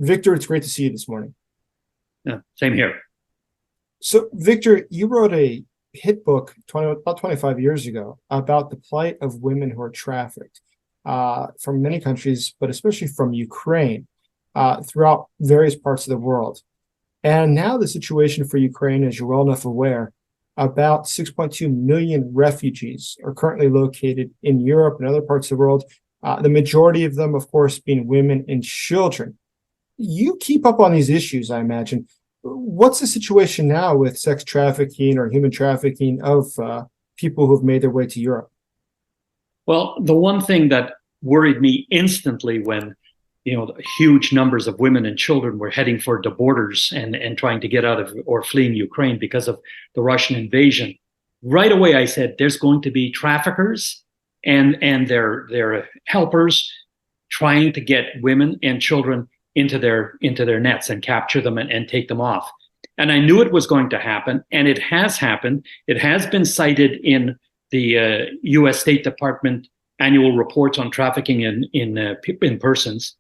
Victor, it's great to see you this morning. Yeah, same here. So, Victor, you wrote a hit book about 25 years ago about the plight of women who are trafficked from many countries, but especially from Ukraine, throughout various parts of the world. And now the situation for Ukraine, as you're well enough aware, about 6.2 million refugees are currently located in Europe and other parts of the world, the majority of them, of course, being women and children. You keep up on these issues, I imagine. What's the situation now with sex trafficking or human trafficking of people who have made their way to Europe? Well, the one thing that worried me instantly when, the huge numbers of women and children were heading for the borders and trying to get out of or fleeing Ukraine because of the Russian invasion, right away I said there's going to be traffickers and their helpers trying to get women and children into their nets and capture them and take them off. And I knew it was going to happen, and it has happened. It has been cited in the U.S. State Department annual reports on trafficking in persons,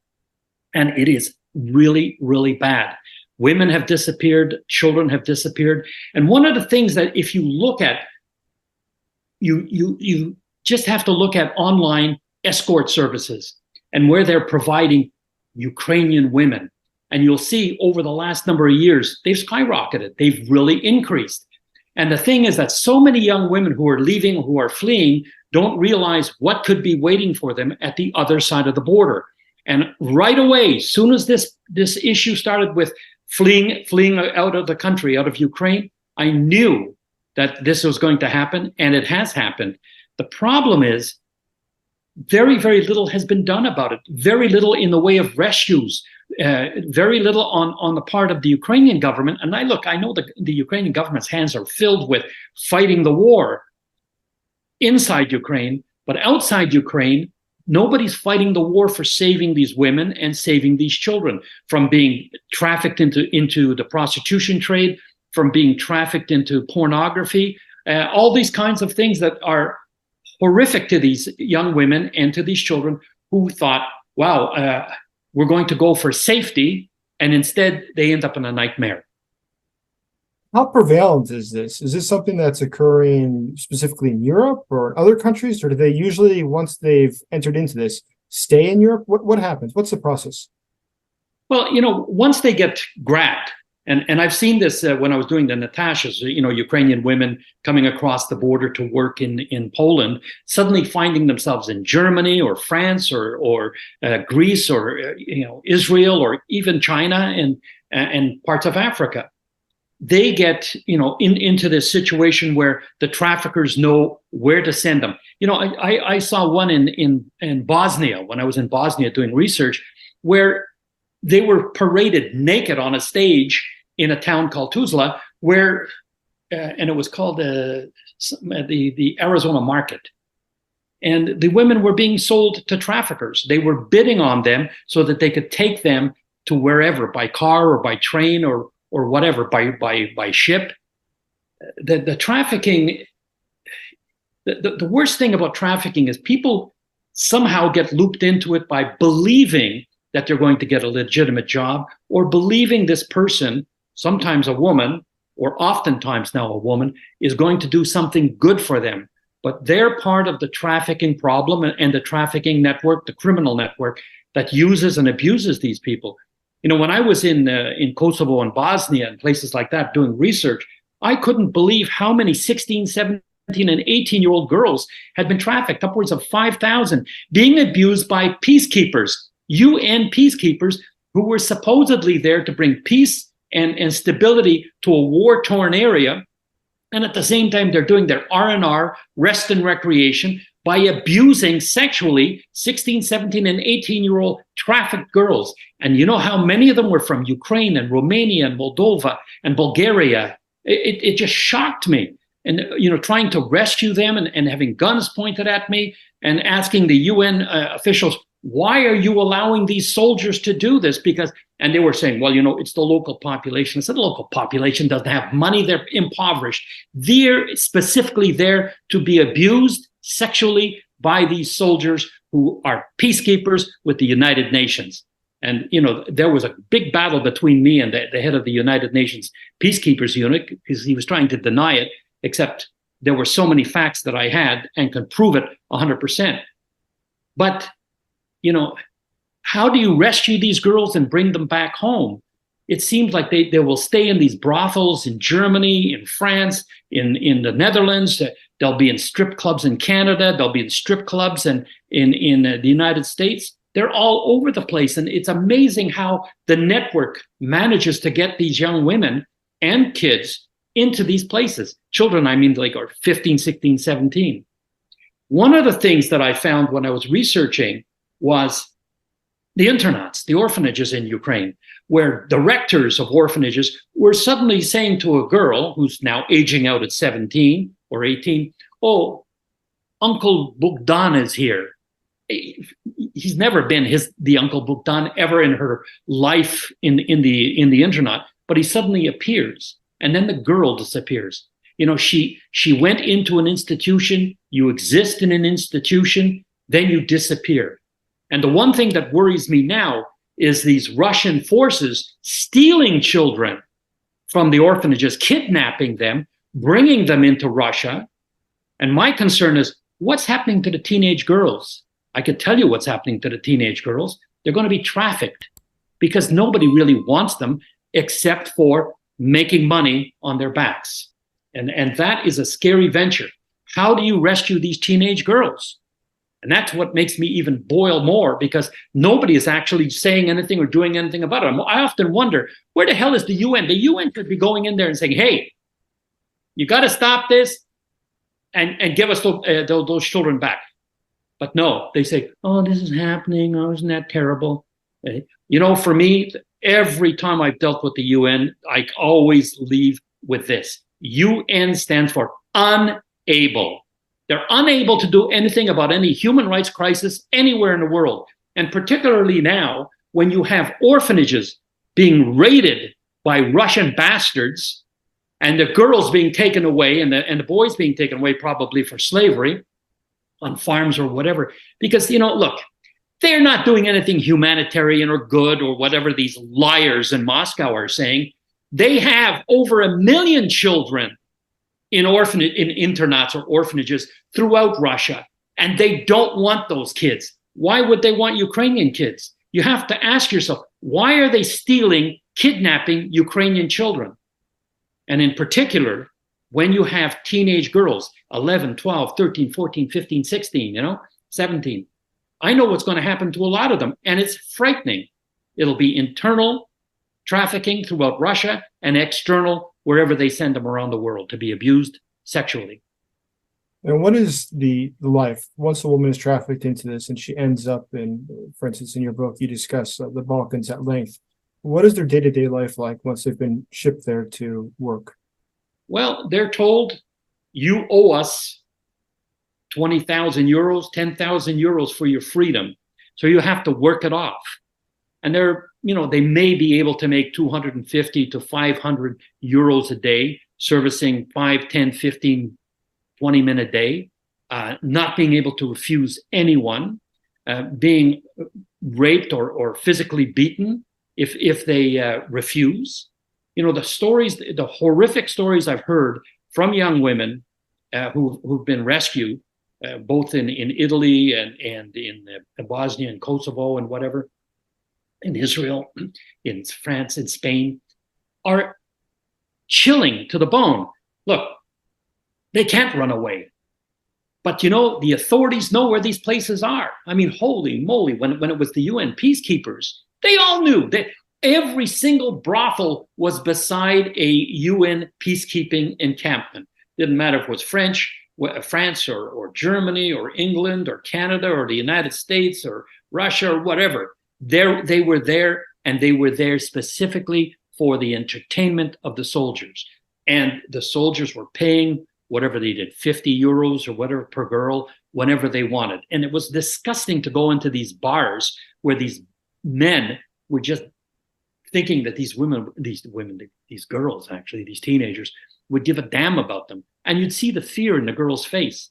and it is really, really bad. Women have disappeared, children have disappeared, and one of the things that if you look at, you just have to look at online escort services and where they're providing Ukrainian women. And you'll see over the last number of years, they've skyrocketed. They've really increased. And the thing is that so many young women who are leaving, who are fleeing, don't realize what could be waiting for them at the other side of the border. And right away, as soon as this issue started with fleeing out of the country, out of Ukraine, I knew that this was going to happen, and it has happened. The problem is, very, very little has been done about it. Very little in the way of rescues. Very little on the part of the Ukrainian government. And I know the Ukrainian government's hands are filled with fighting the war inside Ukraine, but outside Ukraine, nobody's fighting the war for saving these women and saving these children from being trafficked into the prostitution trade, from being trafficked into pornography, all these kinds of things that are horrific to these young women and to these children who thought, wow, we're going to go for safety, and instead they end up in a nightmare. How prevalent is this? Is this something that's occurring specifically in Europe or other countries, or do they usually, once they've entered into this, stay in Europe? What happens? What's the process? Well, once they get grabbed, and I've seen this when I was doing the Natashas, Ukrainian women coming across the border to work in Poland, suddenly finding themselves in Germany or France or Greece or Israel or even China and parts of Africa. They get into this situation where the traffickers know where to send them. I saw one in Bosnia when I was in Bosnia doing research, where they were paraded naked on a stage in a town called Tuzla, where, and it was called the Arizona Market. And the women were being sold to traffickers. They were bidding on them so that they could take them to wherever, by car or by train or whatever, by ship. The trafficking, the worst thing about trafficking is people somehow get looped into it by believing that they're going to get a legitimate job, or believing this person, sometimes a woman, or oftentimes now a woman, is going to do something good for them. But they're part of the trafficking problem and the trafficking network, the criminal network that uses and abuses these people. When I was in Kosovo and Bosnia and places like that doing research, I couldn't believe how many 16, 17, and 18-year-old girls had been trafficked, upwards of 5,000, being abused by peacekeepers, UN peacekeepers, who were supposedly there to bring peace and stability to a war-torn area. And at the same time, they're doing their R&R, rest and recreation, by abusing sexually 16, 17, and 18-year-old trafficked girls. And you know how many of them were from Ukraine and Romania and Moldova and Bulgaria? It just shocked me. And, trying to rescue them and having guns pointed at me and asking the UN officials, why are you allowing these soldiers to do this? And they were saying, well, it's the local population. I said, the local population doesn't have money. They're impoverished. They're specifically there to be abused sexually by these soldiers who are peacekeepers with the United Nations. And, there was a big battle between me and the head of the United Nations Peacekeepers Unit because he was trying to deny it, except there were so many facts that I had and could prove it 100%. But, how do you rescue these girls and bring them back home? It seems like they will stay in these brothels in Germany, in France, in the Netherlands. They'll be in strip clubs in Canada. They'll be in strip clubs in the United States. They're all over the place. And it's amazing how the network manages to get these young women and kids into these places. Children, I mean, like, are 15, 16, 17. One of the things that I found when I was researching was the internats, the orphanages in Ukraine, where the rectors of orphanages were suddenly saying to a girl who's now aging out at 17 or 18, "Oh, Uncle Bogdan is here." He's never been the Uncle Bogdan ever in her life in the internat, but he suddenly appears, and then the girl disappears. She went into an institution. You exist in an institution, then you disappear. And the one thing that worries me now is these Russian forces stealing children from the orphanages, kidnapping them, bringing them into Russia. And my concern is, what's happening to the teenage girls? I could tell you what's happening to the teenage girls. They're going to be trafficked because nobody really wants them except for making money on their backs. And that is a scary venture. How do you rescue these teenage girls? And that's what makes me even boil more, because nobody is actually saying anything or doing anything about it. I often wonder, where the hell is the UN? The UN could be going in there and saying, "Hey, you got to stop this and give us those children back." But no, they say, "Oh, this is happening. Oh, isn't that terrible?" For me, every time I've dealt with the UN, I always leave with this. UN stands for unable. They're unable to do anything about any human rights crisis anywhere in the world. And particularly now, when you have orphanages being raided by Russian bastards, and the girls being taken away, and the boys being taken away probably for slavery on farms or whatever. Because, look, they're not doing anything humanitarian or good or whatever these liars in Moscow are saying. They have over 1 million children in internats or orphanages throughout Russia, and they don't want those kids. Why would they want Ukrainian kids? You have to ask yourself, why are they stealing, kidnapping Ukrainian children? And in particular, when you have teenage girls, 11, 12, 13, 14, 15, 16, 17, I know what's going to happen to a lot of them, and it's frightening. It'll be internal trafficking throughout Russia and external wherever they send them around the world to be abused sexually. And what is the life once a woman is trafficked into this and she ends up in, for instance, in your book, you discuss the Balkans at length. What is their day-to-day life like once they've been shipped there to work? Well, they're told, you owe us 20,000 euros, 10,000 euros for your freedom. So you have to work it off. And they may be able to make 250 to 500 euros a day, servicing 5, 10, 15, 20 men a day, not being able to refuse anyone, being raped or physically beaten if they refuse. The horrific stories I've heard from young women who've been rescued, both in Italy and in Bosnia and Kosovo and whatever, in Israel, in France, in Spain, are chilling to the bone. Look, they can't run away. But, the authorities know where these places are. I mean, holy moly, when it was the UN peacekeepers, they all knew that every single brothel was beside a UN peacekeeping encampment. Didn't matter if it was France or Germany or England or Canada or the United States or Russia or whatever. They were there, and they were there specifically for the entertainment of the soldiers. And the soldiers were paying whatever they did, 50 euros or whatever per girl, whenever they wanted. And it was disgusting to go into these bars where these men were just thinking that these girls, actually, these teenagers, would give a damn about them. And you'd see the fear in the girl's face.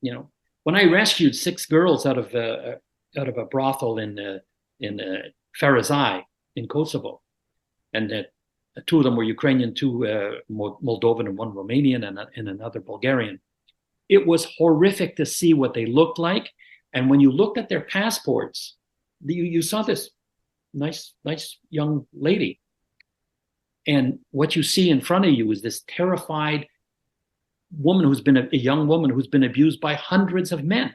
When I rescued 6 girls out of a brothel in Ferazai in Kosovo, and that two of them were Ukrainian, two Moldovan, and one Romanian, and another Bulgarian. It was horrific to see what they looked like, and when you looked at their passports, you saw this nice young lady, and what you see in front of you is this terrified woman who's been a young woman who's been abused by hundreds of men,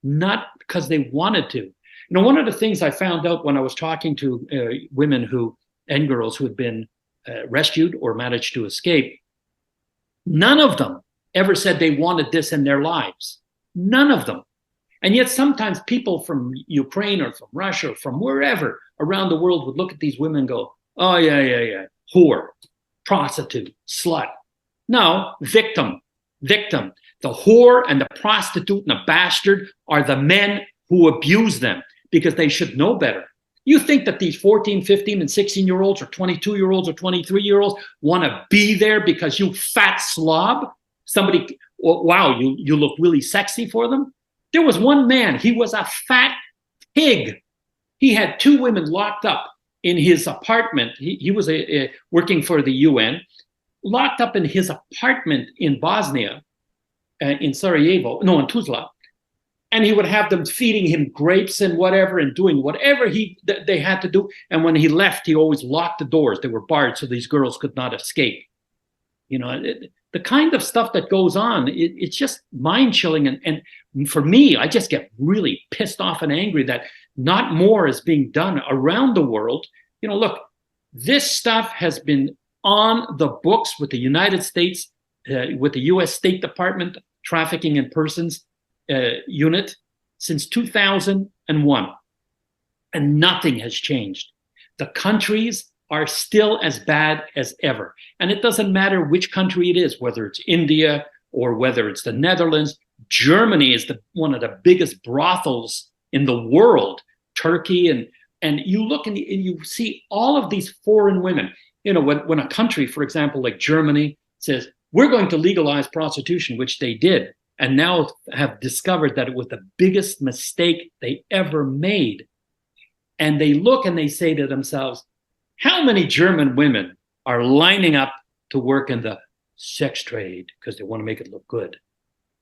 not because they wanted to. You know, one of the things I found out when I was talking to women and girls who had been rescued or managed to escape, none of them ever said they wanted this in their lives. None of them. And yet sometimes people from Ukraine or from Russia or from wherever around the world would look at these women and go, oh, yeah, whore, prostitute, slut. No, victim. The whore and the prostitute and the bastard are the men who abuse them because they should know better. You think that these 14, 15, and 16-year-olds or 22-year-olds or 23-year-olds want to be there because you fat slob? Somebody, wow, you look really sexy for them? There was one man, he was a fat pig. He had two women locked up in his apartment. He was working for the UN, locked up in his apartment in Bosnia, in Sarajevo, no, in Tuzla. And he would have them feeding him grapes and whatever and doing whatever they had to do. And when he left, he always locked the doors. They were barred so these girls could not escape. You know, the kind of stuff that goes on, it's just mind-chilling. And for me, I just get really pissed off and angry that not more is being done around the world. You know, look, this stuff has been on the books with the United States, with the U.S. State Department Trafficking in Persons unit since 2001, and nothing has changed. The countries are still as bad as ever, and it doesn't matter which country it is, whether it's India or whether it's the Netherlands. Germany is one of the biggest brothels in the world. Turkey, and you look and you see all of these foreign women. You know, when a country, for example, like Germany says, we're going to legalize prostitution, which they did, and now have discovered that it was the biggest mistake they ever made. And they look and they say to themselves, how many German women are lining up to work in the sex trade because they want to make it look good?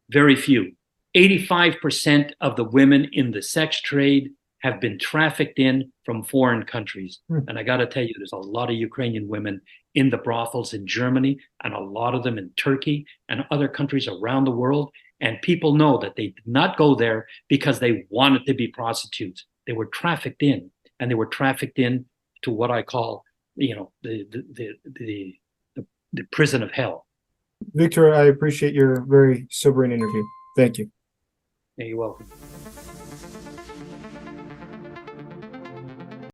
Very few. 85% of the women in the sex trade have been trafficked in from foreign countries. And I got to tell you, there's a lot of Ukrainian women in the brothels in Germany, and a lot of them in Turkey and other countries around the world. And people know that they did not go there because they wanted to be prostitutes. They were trafficked in, and they were trafficked in to what I call, you know, the prison of hell. Victor, I appreciate your very sobering interview. Thank you. Yeah, you're welcome.